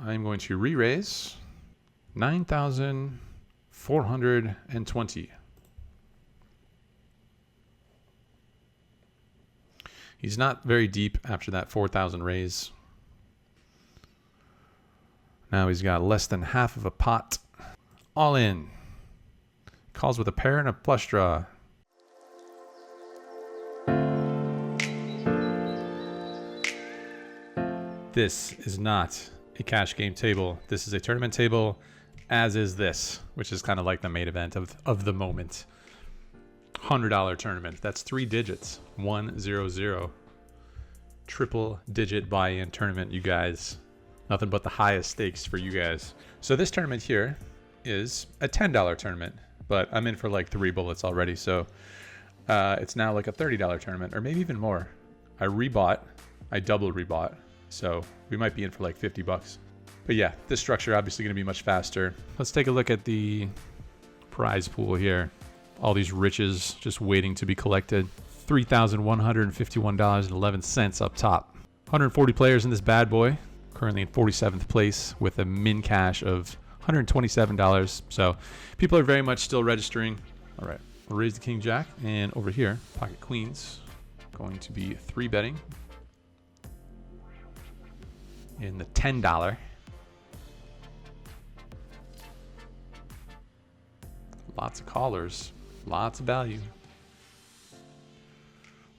I'm going to re-raise 9,420. He's not very deep after that 4,000 raise. Now he's got less than half of a pot. All in. Calls with a pair and a flush draw. This is not a cash game table. This is a tournament table, as is this, which is kind of like the main event of the moment. $100 tournament. That's 3 digits. 100. Triple digit buy-in tournament, you guys. Nothing but the highest stakes for you guys. So this tournament here is a $10 tournament, but I'm in for like 3 bullets already. So it's now like a $30 tournament, or maybe even more. I double rebought. So we might be in for like 50 bucks. But yeah, this structure obviously going to be much faster. Let's take a look at the prize pool here. All these riches just waiting to be collected. $3,151.11 up top. 140 players in this bad boy. Currently in 47th place with a min cash of $127. So people are very much still registering. All right, we'll raise the king jack. And over here, pocket queens. Going to be 3-betting in the $10. Lots of callers. Lots of value.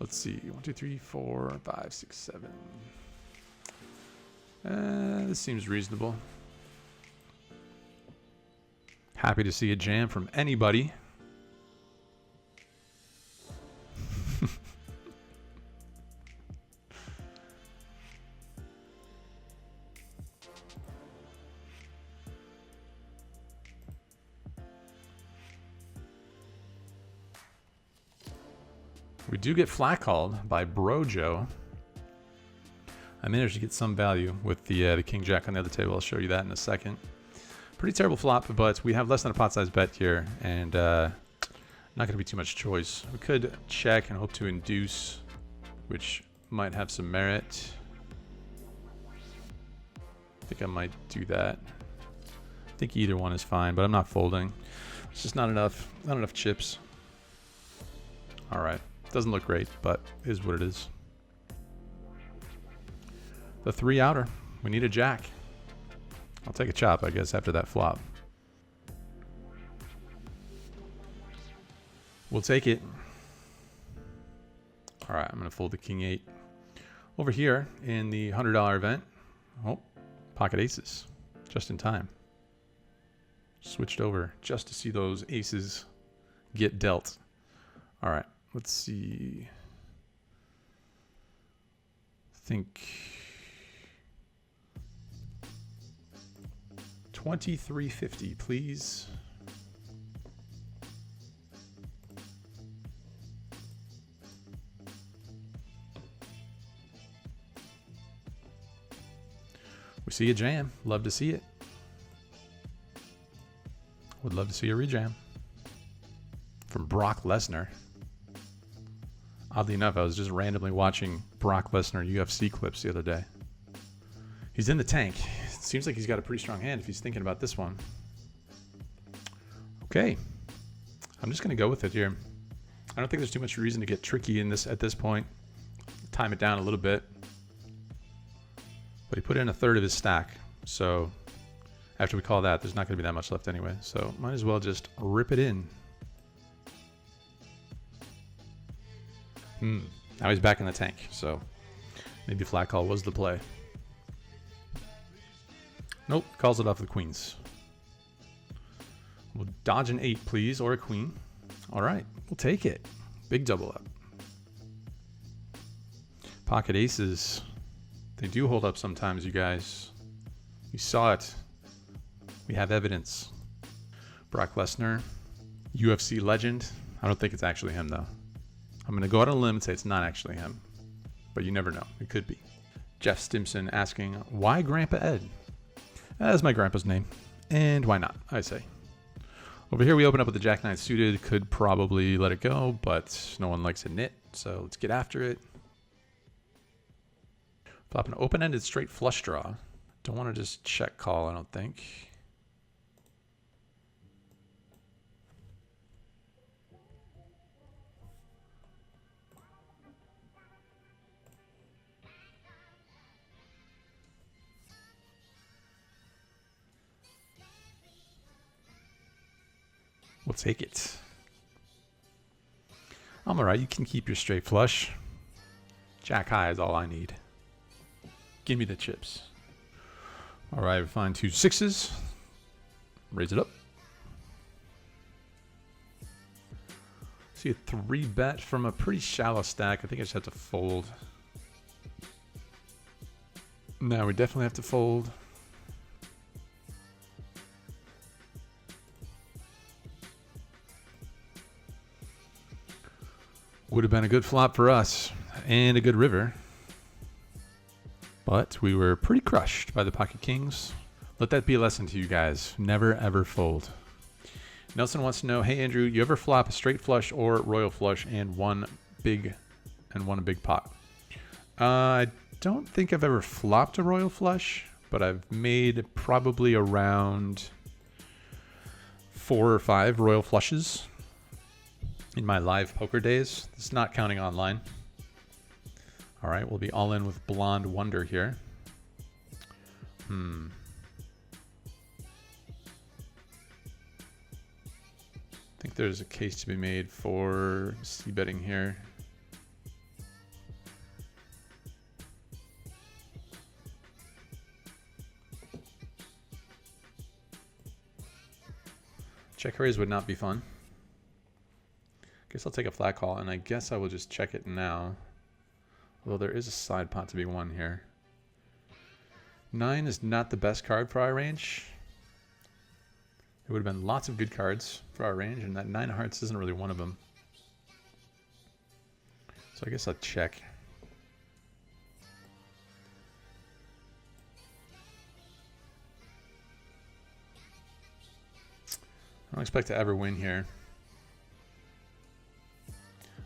Let's see. 1, 2, 3, 4, 5, 6, 7. This seems reasonable. Happy to see a jam from anybody. We do get flat called by Brojo. I managed to get some value with the king jack on the other table. I'll show you that in a second. Pretty terrible flop, but we have less than a pot size bet here, and not going to be too much choice. We could check and hope to induce, which might have some merit. I think I might do that. I think either one is fine, but I'm not folding. It's just not enough chips. All right. Doesn't look great, but is what it is. The 3 outer. We need a jack. I'll take a chop, I guess, after that flop. We'll take it. All right, I'm going to fold the king 8. Over here in the $100 event, oh, pocket aces. Just in time. Switched over just to see those aces get dealt. All right. Let's see. I think 2350, please. We see a jam. Love to see it. Would love to see a rejam from Brock Lesnar. Oddly enough, I was just randomly watching Brock Lesnar UFC clips the other day. He's in the tank. It seems like he's got a pretty strong hand if he's thinking about this one. Okay. I'm just going to go with it here. I don't think there's too much reason to get tricky in this at this point. Time it down a little bit. But he put in a third of his stack. So after we call that, there's not going to be that much left anyway. So might as well just rip it in. Now he's back in the tank, so maybe flat call was the play. Nope, calls it off the queens. We'll dodge an 8, please, or a queen. All right, we'll take it. Big double up. Pocket aces. They do hold up sometimes, you guys. You saw it. We have evidence. Brock Lesnar, UFC legend. I don't think it's actually him, though. I'm going to go out on a limb and say it's not actually him. But you never know. It could be. Jeff Stimson asking, why Grandpa Ed? That's my grandpa's name. And why not, I say. Over here we open up with the Jack-9 suited. Could probably let it go, but no one likes a nit. So let's get after it. Flop an open-ended straight flush draw. Don't want to just check call, I don't think. We'll take it. I'm all right. You can keep your straight flush. Jack high is all I need. Give me the chips. All right, find 2 6s. Raise it up. See a 3-bet from a pretty shallow stack. I think I just have to fold. No, we definitely have to fold. Would have been a good flop for us and a good river. But we were pretty crushed by the pocket kings. Let that be a lesson to you guys. Never ever fold. Nelson wants to know, hey Andrew, you ever flop a straight flush or royal flush and won a big pot? I don't think I've ever flopped a royal flush, but I've made probably around 4 or 5 royal flushes in my live poker days. This is not counting online. All right, we'll be all in with Blonde Wonder here. I think there's a case to be made for c-betting here. Check raise would not be fun. Guess I'll take a flat call, and I guess I will just check it now. Although there is a side pot to be won here. 9 is not the best card for our range. There would have been lots of good cards for our range, and that 9 of hearts isn't really one of them. So I guess I'll check. I don't expect to ever win here.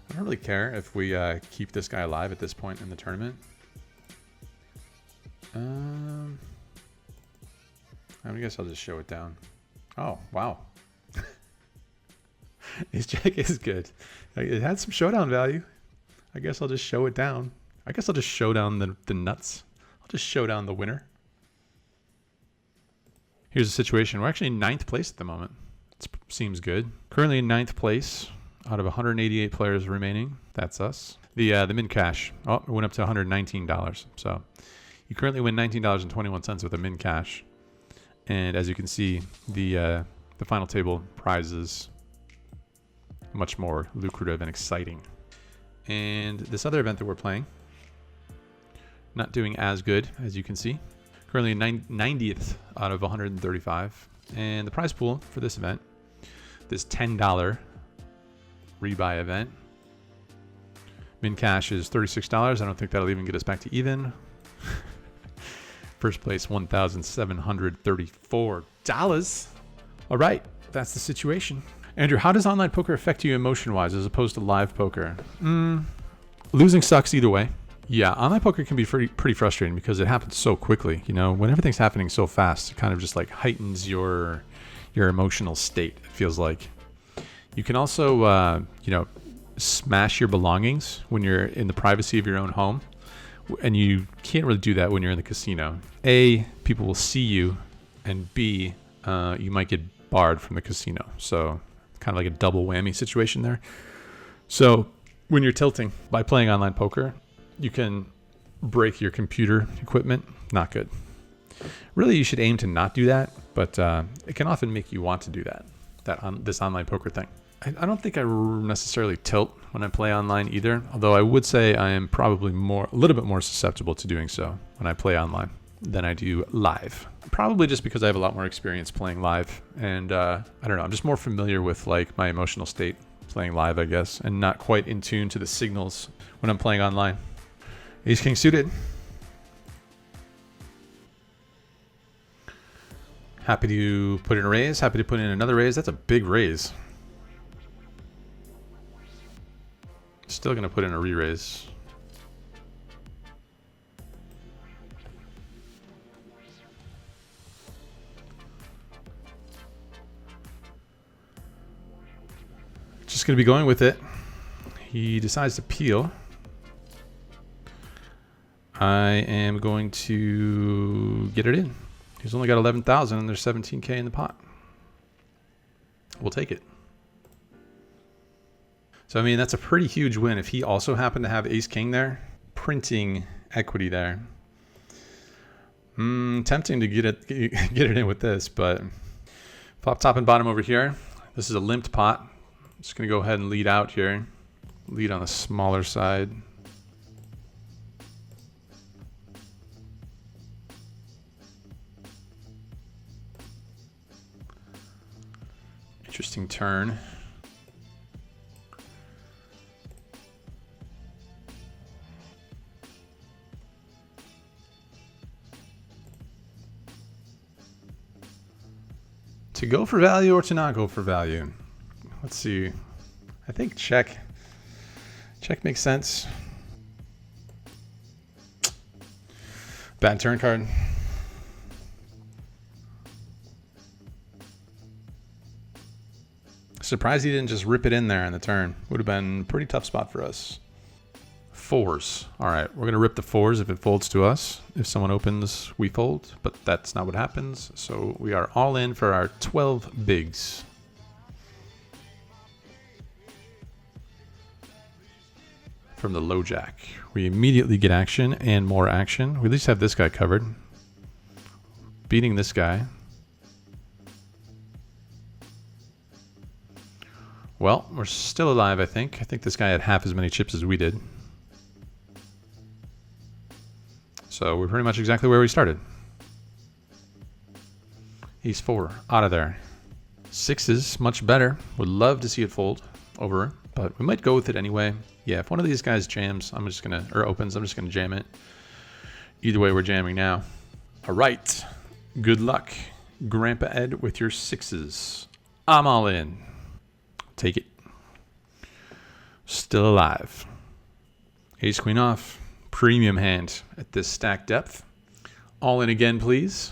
I don't really care if we keep this guy alive at this point in the tournament. I guess I'll just show it down. Oh, wow. His check is good. It had some showdown value. I guess I'll just show it down. I guess I'll just show down the nuts. I'll just show down the winner. Here's the situation. We're actually in 9th place at the moment. It seems good. Currently in 9th place. Out of 188 players remaining, that's us. The min cash, oh, it went up to $119. So you currently win $19.21 with a min cash. And as you can see, the final table prizes much more lucrative and exciting. And this other event that we're playing, not doing as good, as you can see. Currently 90th out of 135. And the prize pool for this event, this $10 rebuy event. Min cash is $36. I don't think that'll even get us back to even. First place, $1,734. All right, that's the situation. Andrew, how does online poker affect you emotion-wise as opposed to live poker? Losing sucks either way. Yeah, online poker can be pretty frustrating because it happens so quickly. You know, when everything's happening so fast, it kind of just like heightens your emotional state, it feels like. You can also, you know, smash your belongings when you're in the privacy of your own home. And you can't really do that when you're in the casino. A, people will see you, and B, you might get barred from the casino. So kind of like a double whammy situation there. So when you're tilting by playing online poker, you can break your computer equipment. Not good. Really, you should aim to not do that, but it can often make you want to do this online poker thing. I don't think I necessarily tilt when I play online either, although I would say I am probably a little bit more susceptible to doing so when I play online than I do live. Probably just because I have a lot more experience playing live, and I don't know, I'm just more familiar with like my emotional state playing live, I guess, and not quite in tune to the signals when I'm playing online. Ace King suited. Happy to put in a raise, happy to put in another raise. That's a big raise. Still going to put in a re-raise. Just going to be going with it. He decides to peel. I am going to get it in. He's only got 11,000 and there's 17K in the pot. We'll take it. So, I mean, that's a pretty huge win. If he also happened to have ace king there, printing equity there. Tempting to get it in with this, but flop top and bottom over here. This is a limped pot. I'm just going to go ahead and lead out here. Lead on the smaller side. Interesting turn. To go for value or to not go for value? Let's see. I think check. Check makes sense. Bad turn card. Surprised he didn't just rip it in there in the turn. Would have been a pretty tough spot for us. Fours. All right, we're going to rip the fours if it folds to us. If someone opens, we fold, but that's not what happens. So we are all in for our 12 bigs. From the low jack. We immediately get action and more action. We at least have this guy covered. Beating this guy. Well, we're still alive, I think. I think this guy had half as many chips as we did. So we're pretty much exactly where we started. Ace 4, out of there. Sixes, much better. Would love to see it fold over, but we might go with it anyway. Yeah, if one of these guys jams, I'm just gonna, or opens, I'm just gonna jam it. Either way, we're jamming now. All right, good luck, Grandpa Ed, with your sixes. I'm all in. Take it. Still alive. Ace queen off. Premium hand at this stack depth. All in again, please.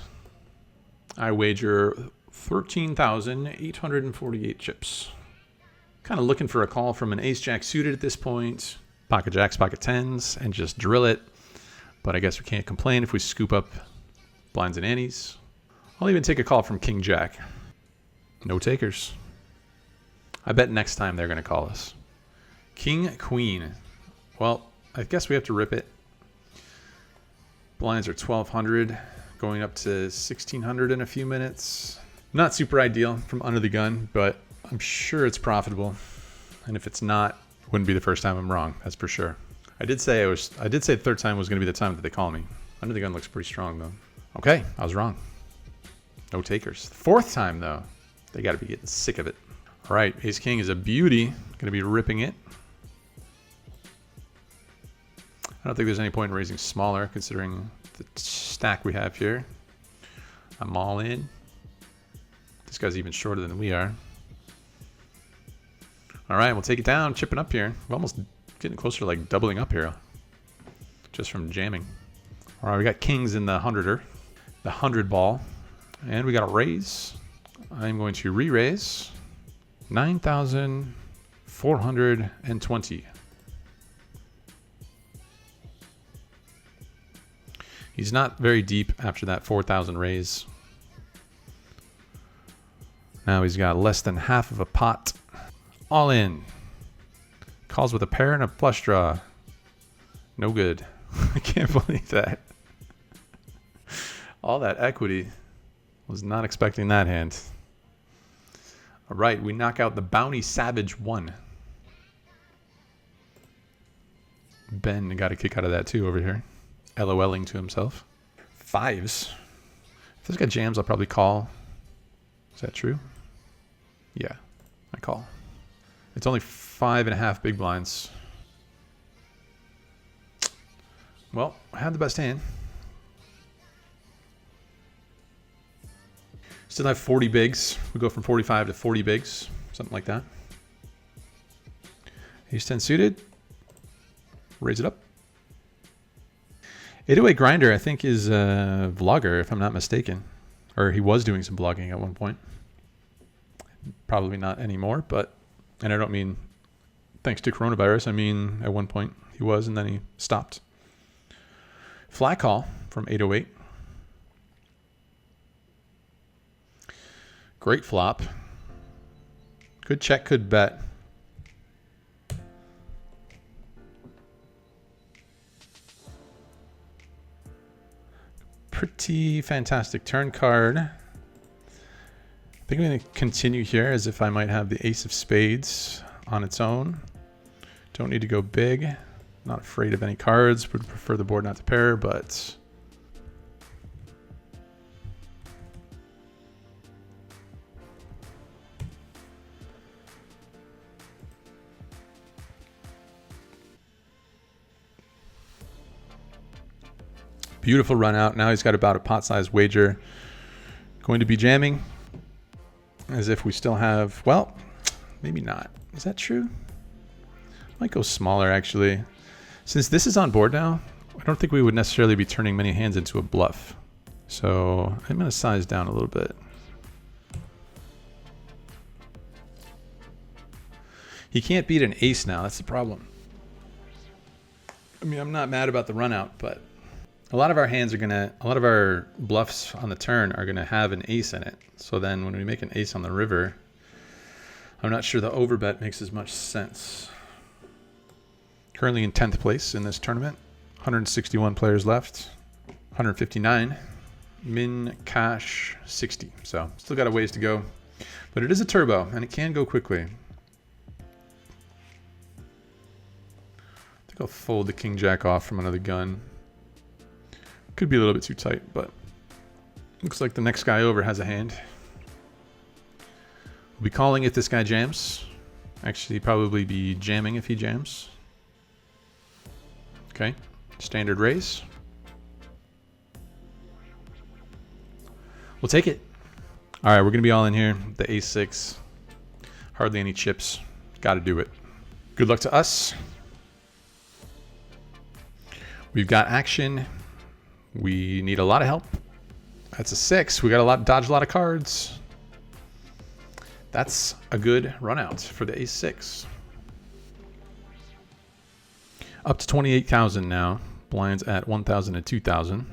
I wager 13,848 chips. Kind of looking for a call from an ace jack suited at this point. Pocket jacks, pocket tens, and just drill it. But I guess we can't complain if we scoop up blinds and antes. I'll even take a call from king jack. No takers. I bet next time they're going to call us. King queen. Well, I guess we have to rip it. Blinds are 1,200, going up to 1,600 in a few minutes. Not super ideal from under the gun, but I'm sure it's profitable. And if it's not, it wouldn't be the first time I'm wrong. That's for sure. I did say the third time was going to be the time that they call me. Under the gun looks pretty strong though. Okay, I was wrong. No takers. Fourth time though. They got to be getting sick of it. All right, ace king is a beauty. Going to be ripping it. I don't think there's any point in raising smaller considering the stack we have here. I'm all in. This guy's even shorter than we are. All right, we'll take it down, chipping up here. We're almost getting closer to like doubling up here just from jamming. All right, we got kings in the 100er, the 100 ball, and we got a raise. I'm going to re-raise 9,420. He's not very deep after that 4,000 raise. Now he's got less than half of a pot. All in. Calls with a pair and a flush draw. No good. I can't believe that. All that equity. Was not expecting that hand. All right, we knock out the Bounty Savage 1. Ben got a kick out of that too over here. LOLing to himself. Fives. If this guy jams, I'll probably call. Is that true? Yeah, I call. It's only 5.5 big blinds. Well, I have the best hand. Still have 40 bigs. We go from 45 to 40 bigs, something like that. Ace 10 suited. Raise it up. 808 Grinder, I think, is a vlogger, if I'm not mistaken. Or he was doing some vlogging at one point. Probably not anymore, but And I don't mean thanks to coronavirus. I mean, at one point he was, and then he stopped. Flat call from 808. Great flop. Good check, good bet. Pretty fantastic turn card. I think I'm going to continue here as if I might have the ace of spades on its own. Don't need to go big. Not afraid of any cards. Would prefer the board not to pair, but beautiful run out. Now he's got about a pot-sized wager. Going to be jamming as if we still have, well, maybe not. Is that true? Might go smaller actually. Since this is on board now, I don't think we would necessarily be turning many hands into a bluff. So I'm going to size down a little bit. He can't beat an ace now. That's the problem. I mean, I'm not mad about the run out, but a lot of our hands are a lot of our bluffs on the turn are gonna have an ace in it. So then when we make an ace on the river, I'm not sure the overbet makes as much sense. Currently in 10th place in this tournament, 161 players left, 159, min cash 60. So still got a ways to go, but it is a turbo and it can go quickly. I think I'll fold the king jack off from another gun. Could be a little bit too tight, but looks like the next guy over has a hand. We'll be calling if this guy jams. Actually, probably be jamming if he jams. Okay, standard raise. We'll take it. All right, we're gonna be all in here. The ace-6, hardly any chips. Got to do it. Good luck to us. We've got action. We need a lot of help. That's a 6. We got dodge a lot of cards. That's a good run out for the ace-6. Up to 28,000 now. Blinds at 1,000 and 2,000.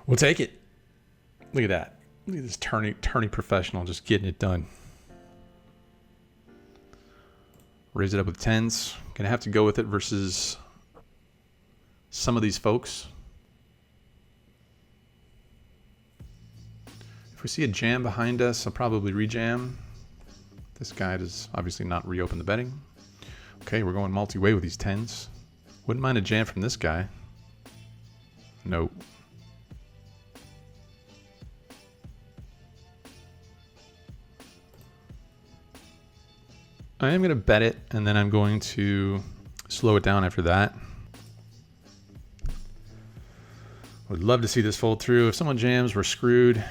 We'll take it. Look at that. Look at this tourney professional just getting it done. Raise it up with 10s. Gonna have to go with it versus some of these folks. If we see a jam behind us, I'll probably rejam. This guy does obviously not reopen the betting. Okay, we're going multi-way with these 10s. Wouldn't mind a jam from this guy. Nope. I am going to bet it, and then I'm going to slow it down after that. Would love to see this fold through. If someone jams, we're screwed.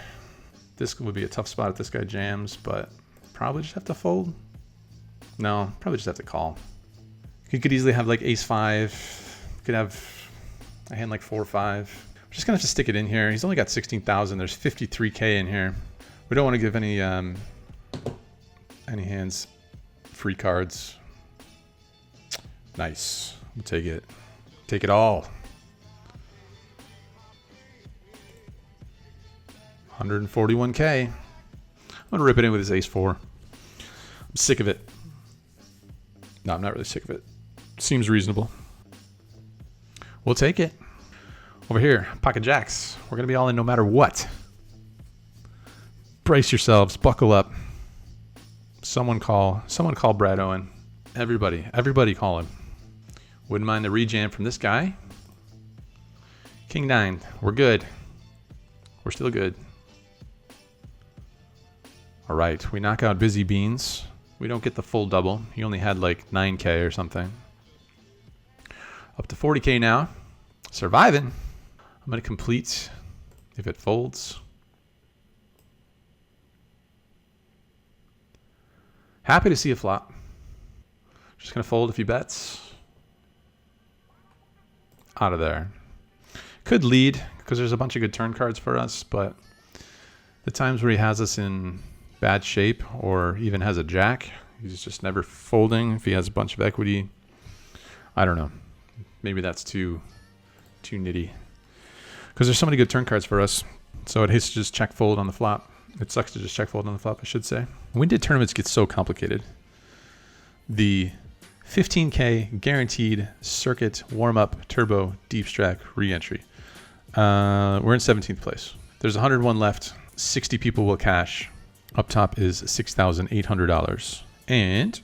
This would be a tough spot if this guy jams, but probably just have to fold. No, probably just have to call. You could easily have like ace-5. You could have a hand like 4-5. We're just gonna have to stick it in here. He's only got 16,000. There's 53K in here. We don't want to give any hands free cards. Nice. We'll take it. Take it all. 141K. I'm gonna rip it in with his ace-4. I'm sick of it. No, I'm not really sick of it. Seems reasonable. We'll take it. Over here, pocket jacks. We're gonna be all in no matter what. Brace yourselves. Buckle up. Someone call Brad Owen. Everybody call him. Wouldn't mind the rejam from this guy. King 9. We're good. We're still good. All right, we knock out Busy Beans. We don't get the full double. He only had like 9K or something. Up to 40K now. Surviving. I'm going to complete if it folds. Happy to see a flop. Just going to fold a few bets. Out of there. Could lead because there's a bunch of good turn cards for us, but the times where he has us in bad shape or even has a jack. He's just never folding if he has a bunch of equity. I don't know. Maybe that's too nitty. Because there's so many good turn cards for us. So it hates to just check fold on the flop. It sucks to just check fold on the flop, I should say. When did tournaments get so complicated? The 15K guaranteed circuit warm-up turbo deep stack re-entry. We're in 17th place. There's 101 left. 60 people will cash. Up top is $6,800. And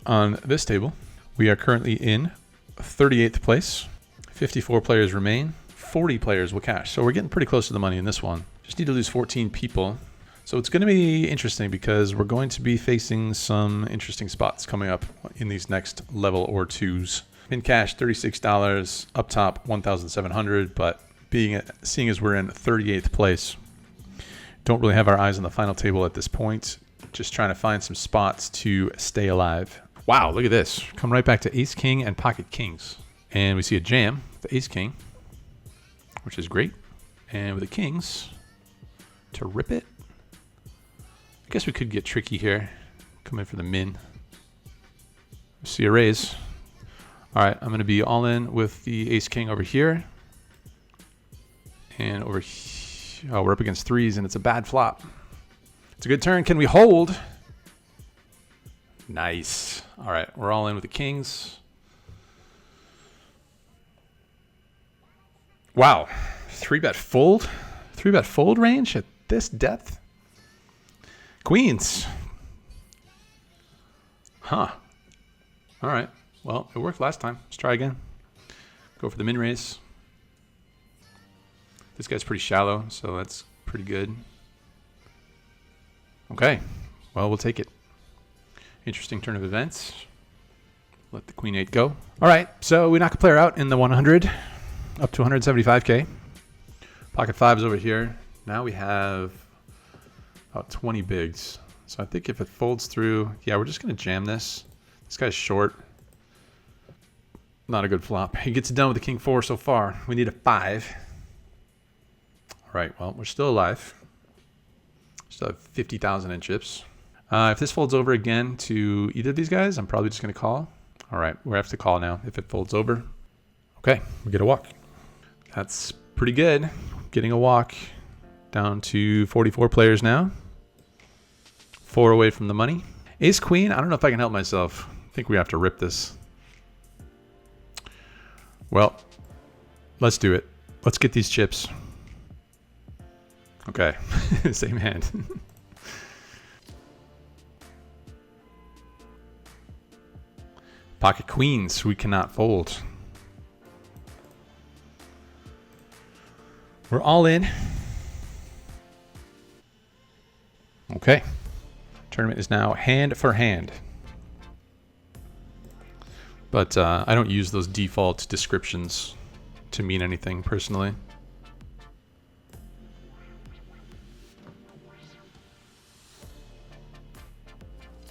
on this table, we are currently in 38th place. 54 players remain. 40 players will cash. So we're getting pretty close to the money in this one. Just need to lose 14 people. So it's going to be interesting because we're going to be facing some interesting spots coming up in these next level or twos. In cash, $36. Up top, $1,700. But seeing as we're in 38th place, don't really have our eyes on the final table at this point. Just trying to find some spots to stay alive. Wow, look at this. Come right back to ace king and pocket kings. And we see a jam, the ace king, which is great. And with the kings, to rip it. I guess we could get tricky here. Come in for the min. See a raise. All right, I'm going to be all in with the ace king over here. And over here, oh, we're up against threes and it's a bad flop. It's a good turn. Can we hold? Nice. All right, we're all in with the kings. Wow, 3-bet fold? 3-bet fold range at this depth? Queens. Huh. All right. Well, it worked last time. Let's try again. Go for the min raise. This guy's pretty shallow, so that's pretty good. Okay. Well, we'll take it. Interesting turn of events. Let the queen 8 go. All right. So we knock a player out in the 100, up to 175K. Pocket 5 is over here. Now we have about 20 bigs. So I think if it folds through, yeah, we're just going to jam this. This guy's short. Not a good flop. He gets it done with the king 4 so far. We need a 5. All right, well, we're still alive. Still have 50,000 in chips. If this folds over again to either of these guys, I'm probably just going to call. All right, we have to call now if it folds over. Okay, we get a walk. That's pretty good. Getting a walk. Down to 44 players now. 4 away from the money. Ace queen, I don't know if I can help myself. I think we have to rip this. Well, let's do it. Let's get these chips. Okay, same hand. Pocket queens, we cannot fold. We're all in. Okay. Tournament is now hand for hand. But I don't use those default descriptions to mean anything personally.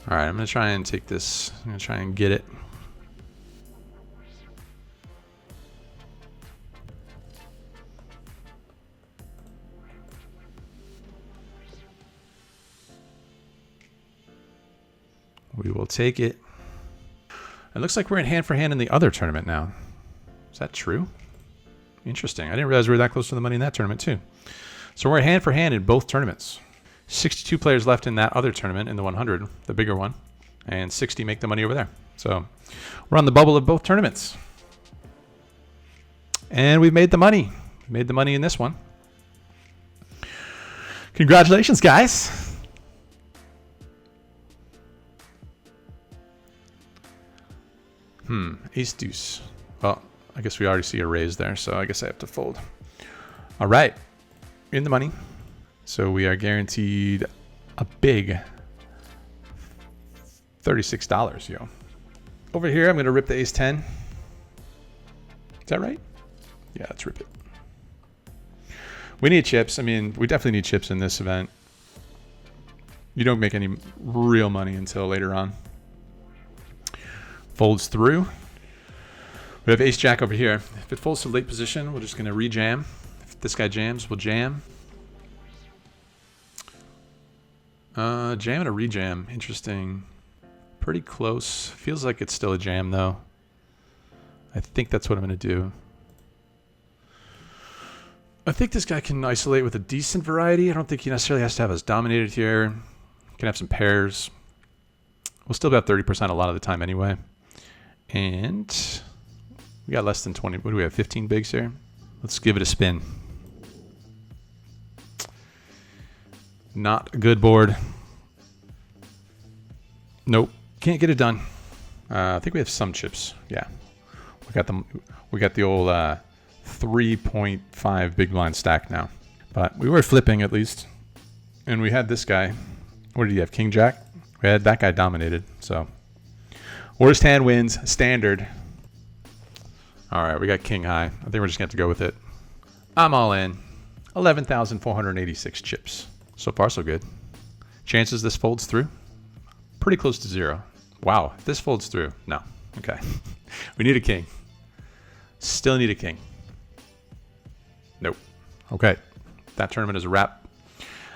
All right, I'm going to try and take this. I'm going to try and get it. We will take it. It looks like we're in hand for hand in the other tournament now. Is that true? Interesting. I didn't realize we were that close to the money in that tournament too. So we're hand for hand in both tournaments. 62 players left in that other tournament, in the 100, the bigger one. And 60 make the money over there. So we're on the bubble of both tournaments. And we've made the money. Made the money in this one. Congratulations, guys. Ace deuce. Well, I guess we already see a raise there, so I guess I have to fold. All right, in the money. So we are guaranteed a big $36, yo. Over here, I'm gonna rip the ace 10. Is that right? Yeah, let's rip it. We need chips. I mean, we definitely need chips in this event. You don't make any real money until later on. Folds through. We have ace jack over here. If it folds to late position, we're just going to re-jam. If this guy jams, we'll jam. Jam and a rejam. Interesting. Pretty close. Feels like it's still a jam, though. I think that's what I'm going to do. I think this guy can isolate with a decent variety. I don't think he necessarily has to have us dominated here. Can have some pairs. We'll still be at 30% a lot of the time anyway. And we got less than 20. What do we have? 15 bigs here? Let's give it a spin. Not a good board. Nope. Can't get it done. I think we have some chips. Yeah. We got the old 3.5 big blind stack now. But we were flipping at least. And we had this guy. What did he have? King Jack? We had that guy dominated. So worst hand wins. Standard. All right, we got king high. I think we're just going to have to go with it. I'm all in. 11,486 chips. So far, so good. Chances this folds through? Pretty close to 0. Wow, if this folds through. No. Okay. We need a king. Still need a king. Nope. Okay. That tournament is a wrap.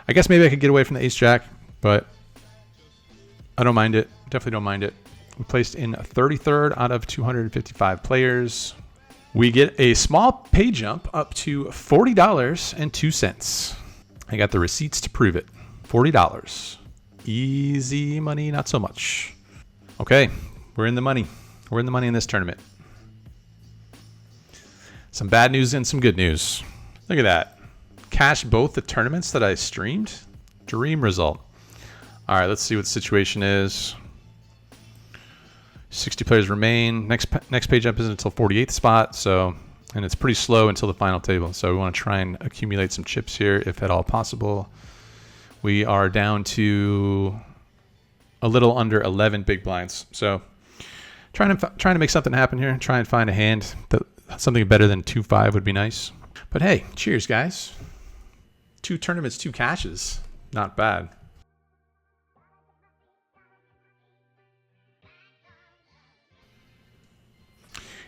I guess maybe I could get away from the ace-jack, but I don't mind it. Definitely don't mind it. We placed in 33rd out of 255 players. We get a small pay jump up to $40.02. I got the receipts to prove it. $40. Easy money, not so much. Okay, we're in the money. We're in the money in this tournament. Some bad news and some good news. Look at that. Cashed both the tournaments that I streamed. Dream result. All right, let's see what the situation is. 60 players remain. Next page jump isn't until 48th spot, and it's pretty slow until the final table. So we want to try and accumulate some chips here, if at all possible. We are down to a little under 11 big blinds. So trying to make something happen here. Try and find a hand that something better than 2-5 would be nice. But hey, cheers, guys. 2 tournaments, 2 cashes. Not bad.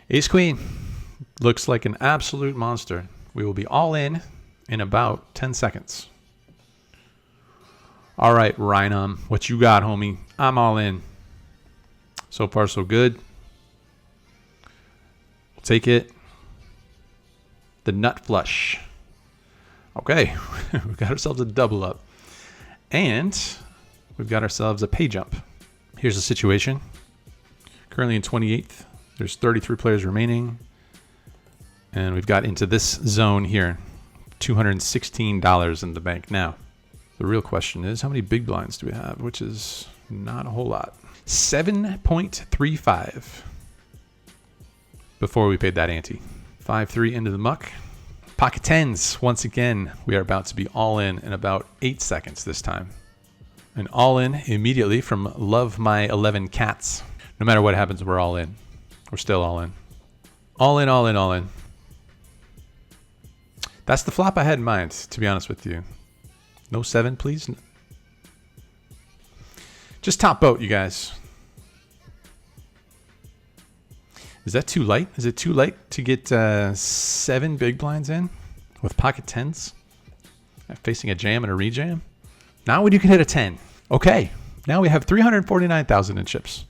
Ace Queen looks like an absolute monster. We will be all in about 10 seconds. All right, Rhinum, what you got, homie? I'm all in. So far, so good. We'll take it. The nut flush. Okay, we've got ourselves a double up. And we've got ourselves a pay jump. Here's the situation. Currently in 28th. There's 33 players remaining. And we've got into this zone here. $216 in the bank now. The real question is, how many big blinds do we have? Which is not a whole lot. 7.35 before we paid that ante. 5-3 into the muck. Pocket tens. Once again, we are about to be all in about 8 seconds this time. And all in immediately from Love My 11 Cats. No matter what happens, we're all in. We're still all in. All in, all in, all in. That's the flop I had in mind, to be honest with you. No 7, please. Just top boat, you guys. Is that too light? Is it too light to get 7 big blinds in with pocket tens? Facing a jam and a rejam? Now you can hit a 10. Okay. Now we have 349,000 in chips.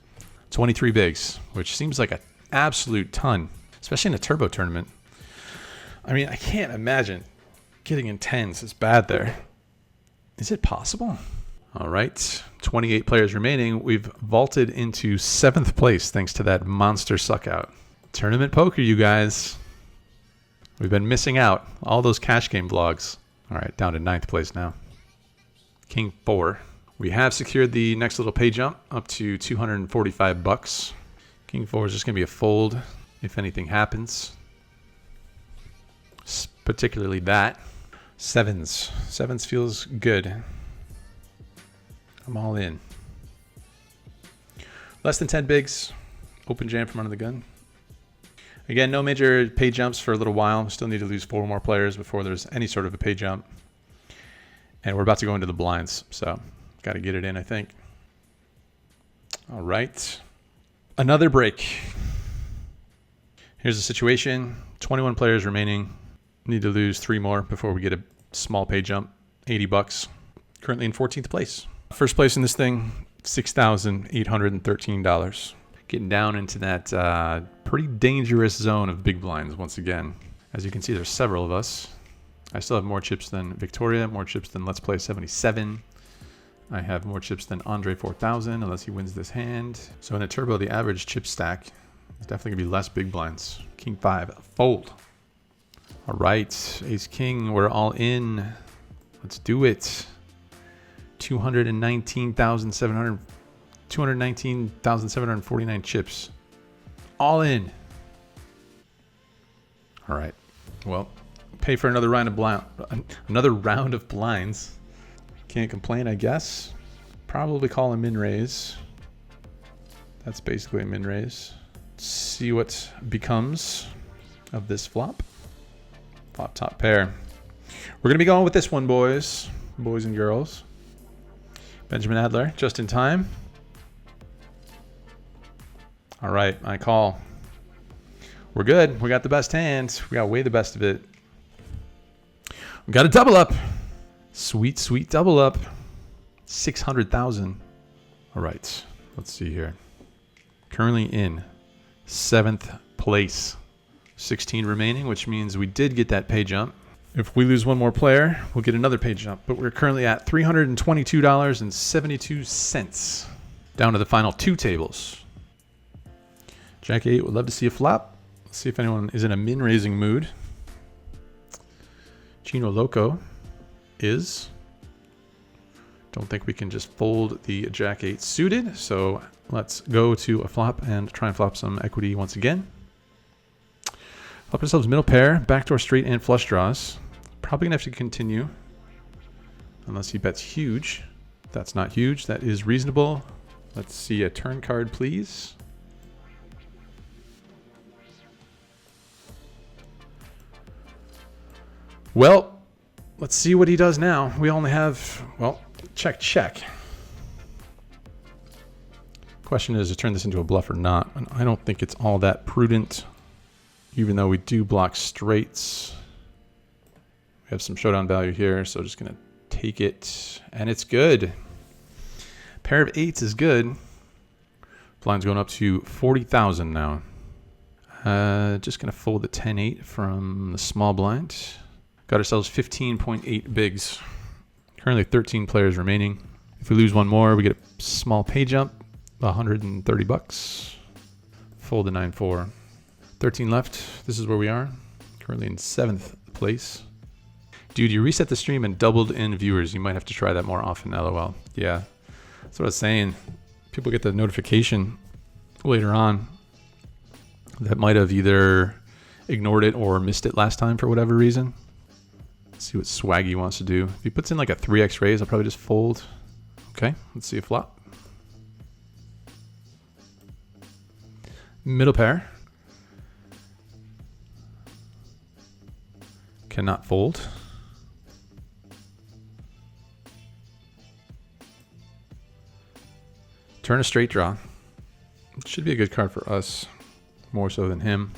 23 bigs, which seems like an absolute ton, especially in a turbo tournament. I mean, I can't imagine getting in 10s is bad there. Is it possible? All right, 28 players remaining. We've vaulted into 7th place thanks to that monster suck out. Tournament poker, you guys. We've been missing out. All those cash game vlogs. All right, down to 9th place now. King 4. We have secured the next little pay jump up to 245 bucks. King 4 is just going to be a fold if anything happens. Particularly that. 7s. 7s feels good. I'm all in. Less than 10 bigs. Open jam from under the gun. Again, no major pay jumps for a little while. Still need to lose 4 more players before there's any sort of a pay jump. And we're about to go into the blinds, so got to get it in, I think. All right. Another break. Here's the situation. 21 players remaining. Need to lose 3 more before we get a small pay jump. 80 bucks. Currently in 14th place. First place in this thing, $6,813. Getting down into that pretty dangerous zone of big blinds once again. As you can see, there's several of us. I still have more chips than Victoria, more chips than Let's Play 77. I have more chips than Andre 4000, unless he wins this hand. So in a turbo, the average chip stack is definitely going to be less big blinds. King 5, fold. All right, Ace King, we're all in. Let's do it. 219,749 chips. All in. All right. Well, pay for another round of blinds. Can't complain, I guess. Probably call a min raise. That's basically a min raise. See what becomes of this flop. Flop top pair. We're gonna be going with this one, boys and girls. Benjamin Adler, just in time. All right, I call. We're good. We got the best hand. We got way the best of it. We got a double up. Sweet, sweet double up. 600,000. All right, let's see here. Currently in 7th place. 16 remaining, which means we did get that pay jump. If we lose one more player, we'll get another pay jump. But we're currently at $322.72. Down to the final 2 tables. Jack 8 would love to see a flop. Let's see if anyone is in a min-raising mood. Chino Loco is. Don't think we can just fold the Jack 8 suited. So let's go to a flop and try and flop some equity once again. Flop ourselves middle pair, backdoor straight and flush draws. Probably gonna have to continue unless he bets huge. That's not huge. That is reasonable. Let's see a turn card, please. Well, let's see what he does now. We only have, well, check, check. Question is to turn this into a bluff or not. And I don't think it's all that prudent, even though we do block straights. We have some showdown value here, so just gonna take it, and it's good. Pair of 8s is good. Blind's going up to 40,000 now. Just gonna fold the 10-8 from the small blind. Got ourselves 15.8 bigs. Currently 13 players remaining. If we lose one more, we get a small pay jump, 130 bucks. Fold the 9-4. 13 left. This is where we are. Currently in 7th place. Dude, you reset the stream and doubled in viewers. You might have to try that more often, LOL. Yeah, that's what I was saying. People get the notification later on that might have either ignored it or missed it last time for whatever reason. Let's see what Swaggy wants to do. If he puts in like a 3x raise, I'll probably just fold. Okay, let's see a flop. Middle pair. Cannot fold. Turn a straight draw. It should be a good card for us, more so than him.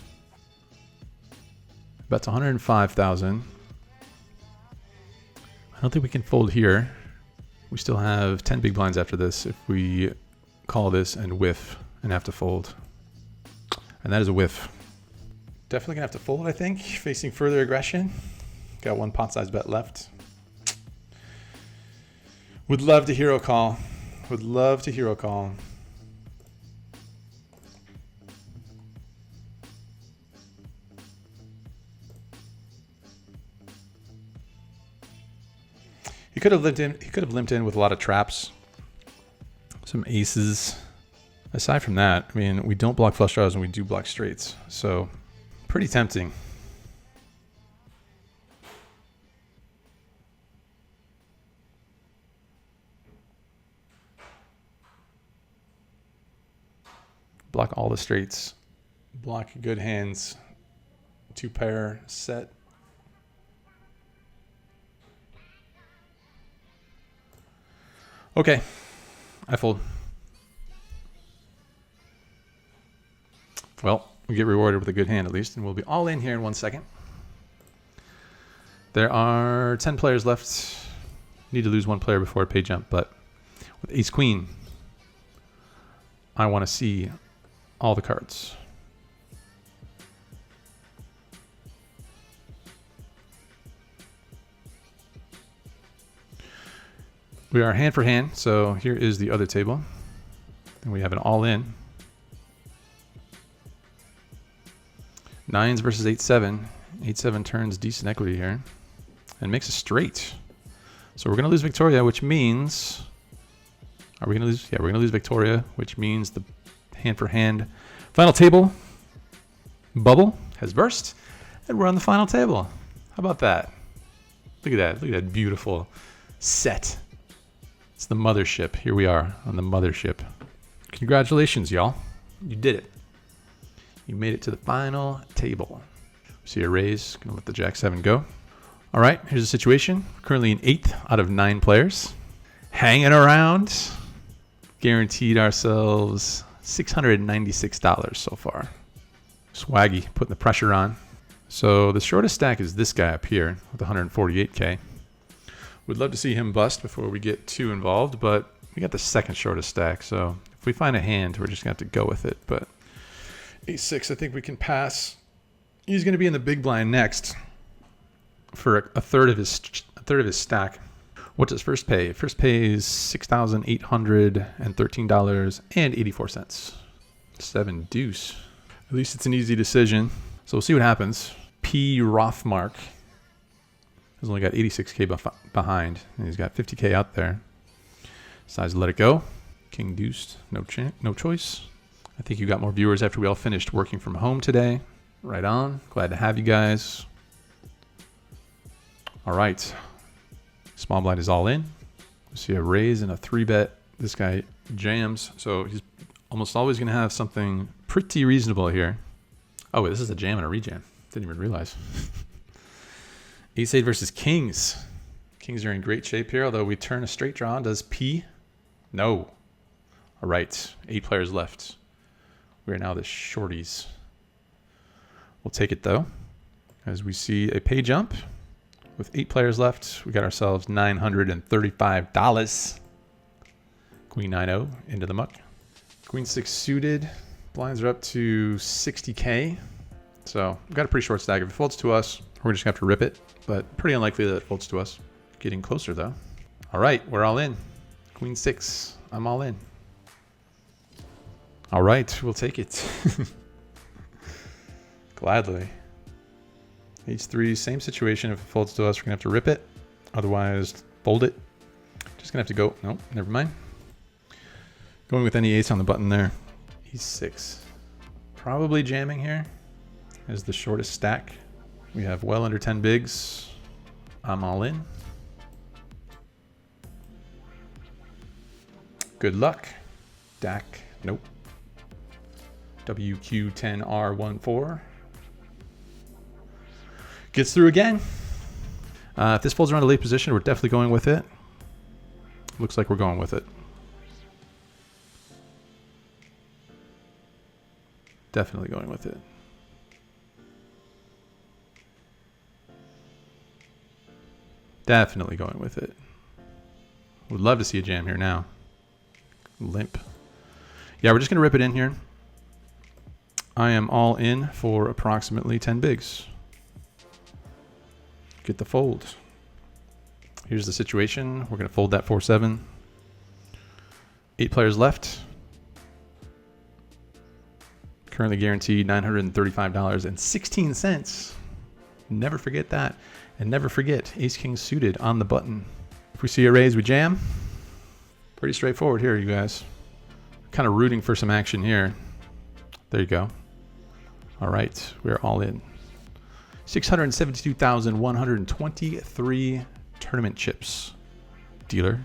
Bets 105,000. I don't think we can fold here. We still have 10 big blinds after this if we call this and whiff and have to fold. And that is a whiff. Definitely gonna have to fold, I think, facing further aggression. Got one pot size bet left. Would love to hero call. Would love to hero call. He could have limped in. He could have limped in with a lot of traps, some aces. Aside from that, I mean, we don't block flush draws and we do block straights, so pretty tempting. Block all the straights. Block good hands. 2 pair set. Okay, I fold. Well, we get rewarded with a good hand at least, and we'll be all in here in 1 second. There are 10 players left. Need to lose 1 player before a pay jump, but With ace queen, I want to see all the cards. We are hand for hand, so here is the other table. And we have an all-in. 9s versus 8-7. 8-7 turns decent equity here. And makes a straight. So we're going to lose Victoria, which means... Are we going to lose? Yeah, we're going to lose Victoria, which means the hand for hand final table bubble has burst. And we're on the final table. How about that? Look at that. Look at that beautiful set. It's the mothership. Here we are on the mothership. Congratulations, y'all. You did it. You made it to the final table. See a raise. Gonna let the Jack-7 go. All right, here's the situation. Currently in 8th out of 9 players. Hanging around. Guaranteed ourselves $696 so far. Swaggy, putting the pressure on. So the shortest stack is this guy up here with 148K. We'd love to see him bust before we get too involved, but we got the second shortest stack, so if we find a hand, we're just going to have to go with it. But ace-6, I think we can pass. He's going to be in the big blind next for a third of his stack. What does first pay? First pays $6,813.84. 7 deuce. At least it's an easy decision. So we'll see what happens. P. Rothmark has only got 86K behind, and he's got 50K out there. Decides to let it go. King deuce, no choice. I think you got more viewers after we all finished working from home today. Right on. Glad to have you guys. All right. Small blind is all in. We see a raise and a 3-bet. This guy jams, so he's almost always going to have something pretty reasonable here. Oh, wait, this is a jam and a rejam. Didn't even realize. Ace-8 versus Kings. Kings are in great shape here, although we turn a straight draw. Does P? No. All right, 8 players left. We are now the shorties. We'll take it, though, as we see a pay jump. With 8 players left, we got ourselves $935. Queen 9-0 into the muck. Queen 6 suited. Blinds are up to 60K. So we've got a pretty short stack. If it folds to us, we're just going to have to rip it. But pretty unlikely that it folds to us. Getting closer, though. All right, we're all in. Queen 6. I'm all in. All right, we'll take it. Gladly. H3, same situation. If it folds to us, we're going to have to rip it. Otherwise, fold it. Just going to have to go. Nope, never mind. Going with any ace on the button there. E6. Probably jamming here as the shortest stack. We have well under 10 bigs. I'm all in. Good luck. DAC. Nope. WQ10R14. Gets through again. If this folds around a late position, we're definitely going with it. Looks like we're going with it. Definitely going with it. Definitely going with it. Would love to see a jam here now. Limp. Yeah, we're just going to rip it in here. I am all in for approximately 10 bigs. Get the fold. Here's the situation. We're going to fold that 4-7. 8 players left. Currently guaranteed $935.16. Never forget that. And never forget ace-king suited on the button. If we see a raise, we jam. Pretty straightforward here, you guys. Kind of rooting for some action here. There you go. All right, we're all in. 672,123 tournament chips. Dealer.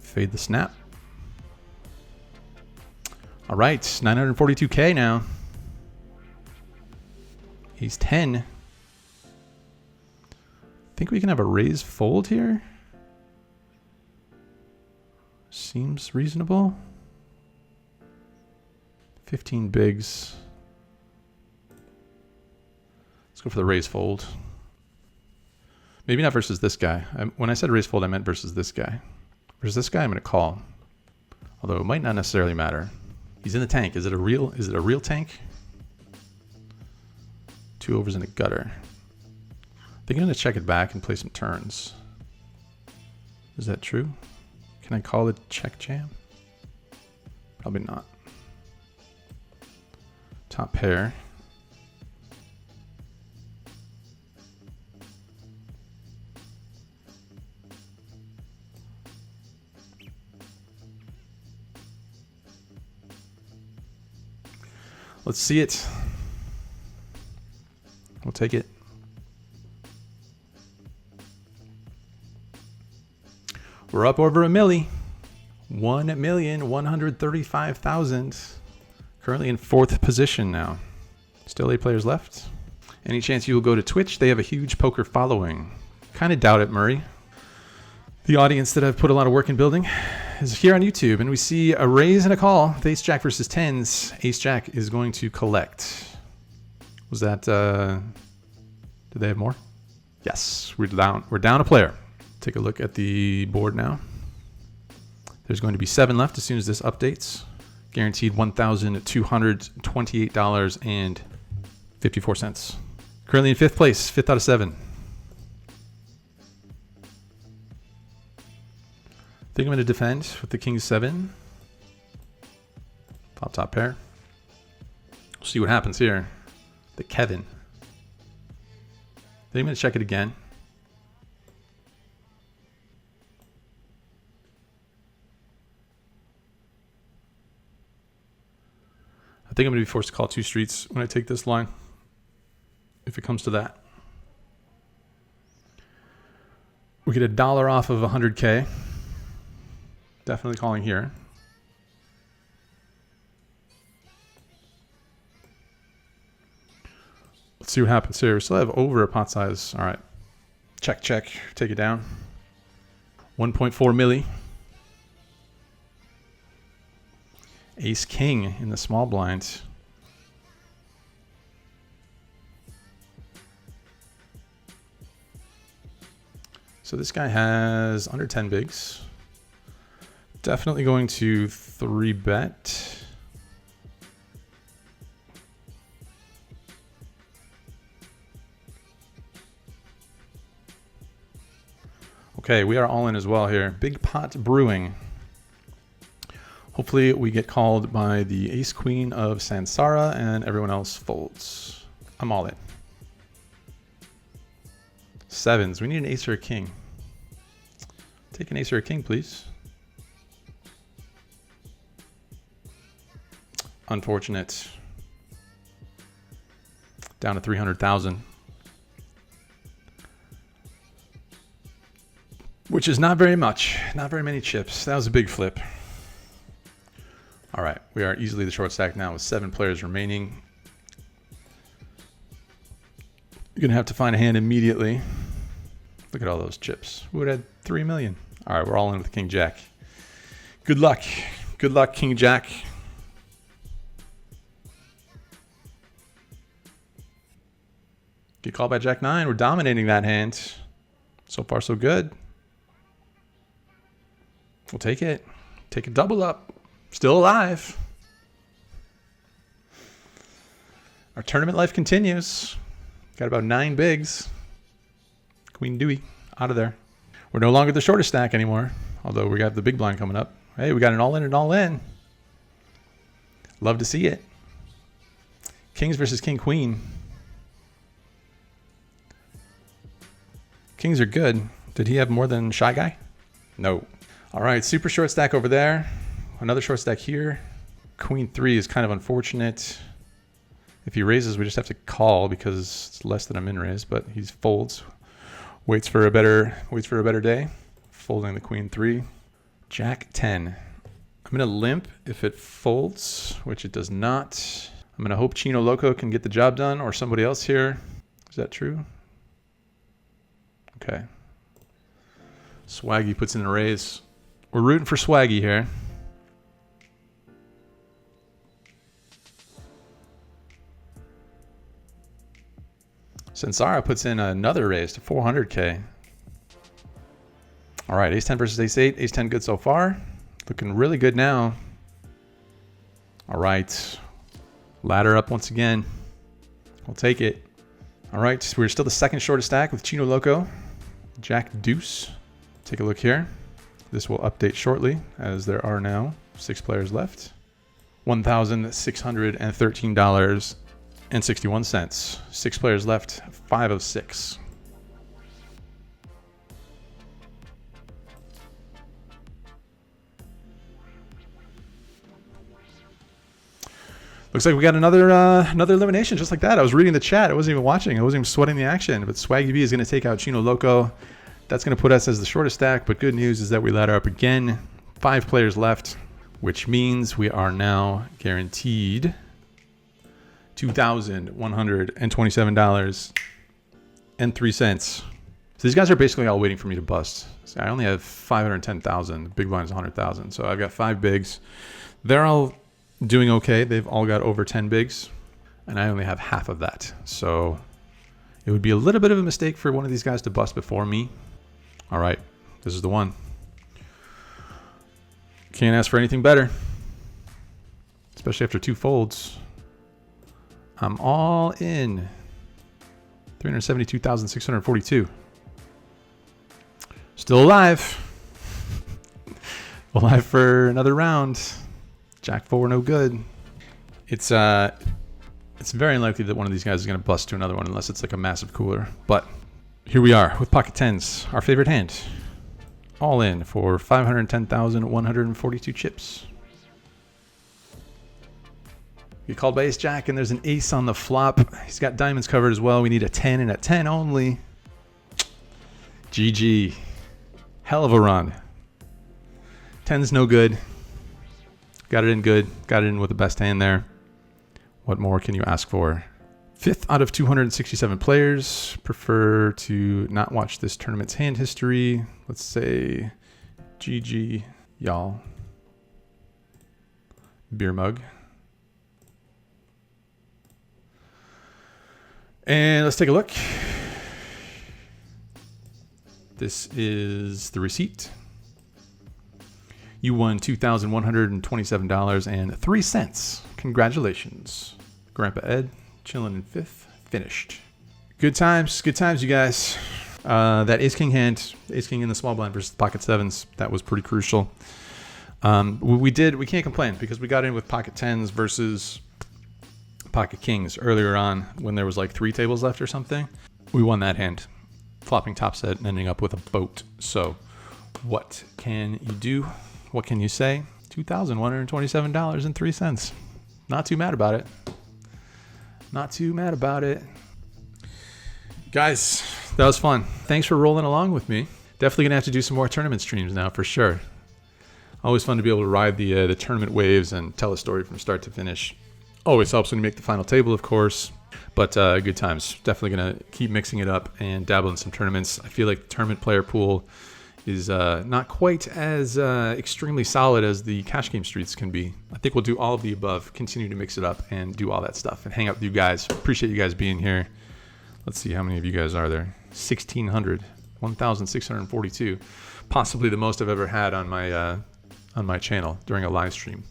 Fade the snap. All right, 942K now. He's 10. Think we can have a raise fold here? Seems reasonable. 15 bigs. Let's go for the raise fold. Maybe not versus this guy. When I said raise fold, I meant versus this guy. Versus this guy, I'm going to call. Although it might not necessarily matter. He's in the tank. Is it a real tank? 2 overs in a gutter. I think I'm going to check it back and play some turns. Is that true? Can I call it check jam? Probably not. Top pair. Let's see it. We'll take it. We're up over a milli. 1,135,000. Currently in 4th position now. Still 8 players left. Any chance you will go to Twitch? They have a huge poker following. Kind of doubt it, Murray. The audience that I've put a lot of work in building is here on YouTube, and we see a raise and a call. With Ace Jack versus 10s. Ace Jack is going to collect. Was that, did they have more? Yes, we're down a player. Take a look at the board now. There's going to be 7 left as soon as this updates. Guaranteed $1,228.54. Currently in 5th place, 5th out of 7. I think I'm going to defend with the King 7. Flop top pair. We'll see what happens here. The Kevin. I think I'm going to check it again. I think I'm going to be forced to call 2 streets when I take this line, if it comes to that. We get $1 off of 100K. Definitely calling here. Let's see what happens here. We still have over a pot size. All right. Check, check. Take it down. 1.4 milli. Ace King in the small blind. So this guy has under 10 bigs. Definitely going to 3-bet. Okay, we are all in as well here. Big pot brewing. Hopefully we get called by the ace queen of Sansara and everyone else folds. I'm all in. 7s. We need an ace or a king. Take an ace or a king, please. Unfortunate. Down to 300,000. Which is not very much. Not very many chips. That was a big flip. All right, we are easily the short stack now with 7 players remaining. You're gonna have to find a hand immediately. Look at all those chips. We would have had 3 million. All right, we're all in with King Jack. Good luck. Good luck, King Jack. Get called by Jack 9. We're dominating that hand. So far, so good. We'll take it. Take a double up. Still alive. Our tournament life continues. Got about 9 bigs. Queen Dewey out of there. We're no longer the shortest stack anymore. Although we got the big blind coming up. Hey, we got an all in and all in. Love to see it. Kings versus King Queen. Kings are good. Did he have more than Shy Guy? No. All right, super short stack over there. Another short stack here. Queen 3 is kind of unfortunate. If he raises, we just have to call because it's less than a min raise, but he folds. Waits for a better day. Folding the Queen 3. Jack 10. I'm gonna limp if it folds, which it does not. I'm gonna hope Chino Loco can get the job done or somebody else here. Is that true? Okay. Swaggy puts in a raise. We're rooting for Swaggy here. Sensara puts in another raise to 400K. All right, ace-10 versus ace-8. Ace-10 good so far. Looking really good now. All right. Ladder up once again. We'll take it. All right, we're still the second shortest stack with Chino Loco. Jack Deuce. Take a look here. This will update shortly as there are now 6 players left. $1,613.61. 6 players left, 5 of 6. Looks like we got another elimination just like that. I was reading the chat. I wasn't even watching. I wasn't even sweating the action. But Swaggy B is going to take out Chino Loco. That's going to put us as the shortest stack. But good news is that we ladder up again. 5 players left, which means we are now guaranteed $2,127.03. So these guys are basically all waiting for me to bust. So I only have 510,000. The big blind is 100,000. So I've got 5 bigs. They're all doing okay. They've all got over 10 bigs, and I only have half of that. So it would be a little bit of a mistake for one of these guys to bust before me. All right, this is the one. Can't ask for anything better, especially after 2 folds. I'm all in. 372,642. Still alive. Alive for another round. Jack 4, no good. It's very unlikely that one of these guys is going to bust to another one unless it's like a massive cooler. But here we are with pocket 10s, our favorite hand. All in for 510,142 chips. We called by ace jack and there's an ace on the flop. He's got diamonds covered as well. We need a 10 and a 10 only. GG. Hell of a run. 10's no good. Got it in good. Got it in with the best hand there. What more can you ask for? 5th out of 267 players. Prefer to not watch this tournament's hand history. Let's say GG, y'all. Beer mug. And let's take a look. This is the receipt. You won $2,127.03. Congratulations. Grandpa Ed, chilling in 5th, finished. Good times, you guys. That ace-king hand, ace-king in the small blind versus the pocket 7s, that was pretty crucial. We can't complain because we got in with pocket 10s versus pocket kings earlier on when there was like 3 tables left or something. We won that hand, flopping top set and ending up with a boat. So what can you do? What can you say? $2,127.03. Not too mad about it. Not too mad about it. Guys, that was fun. Thanks for rolling along with me. Definitely going to have to do some more tournament streams now for sure. Always fun to be able to ride the tournament waves and tell a story from start to finish. Always helps when you make the final table, of course. But good times. Definitely going to keep mixing it up and dabble in some tournaments. I feel like the tournament player pool is not quite as extremely solid as the cash game streets can be. I think we'll do all of the above, continue to mix it up and do all that stuff and hang out with you guys. Appreciate you guys being here. Let's see how many of you guys are there. 1,600, 1,642. Possibly the most I've ever had on my channel during a live stream.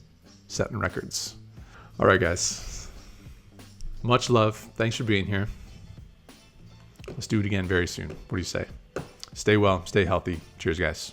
Setting records. All right, guys. Much love. Thanks for being here. Let's do it again very soon. What do you say? Stay well, stay healthy. Cheers, guys.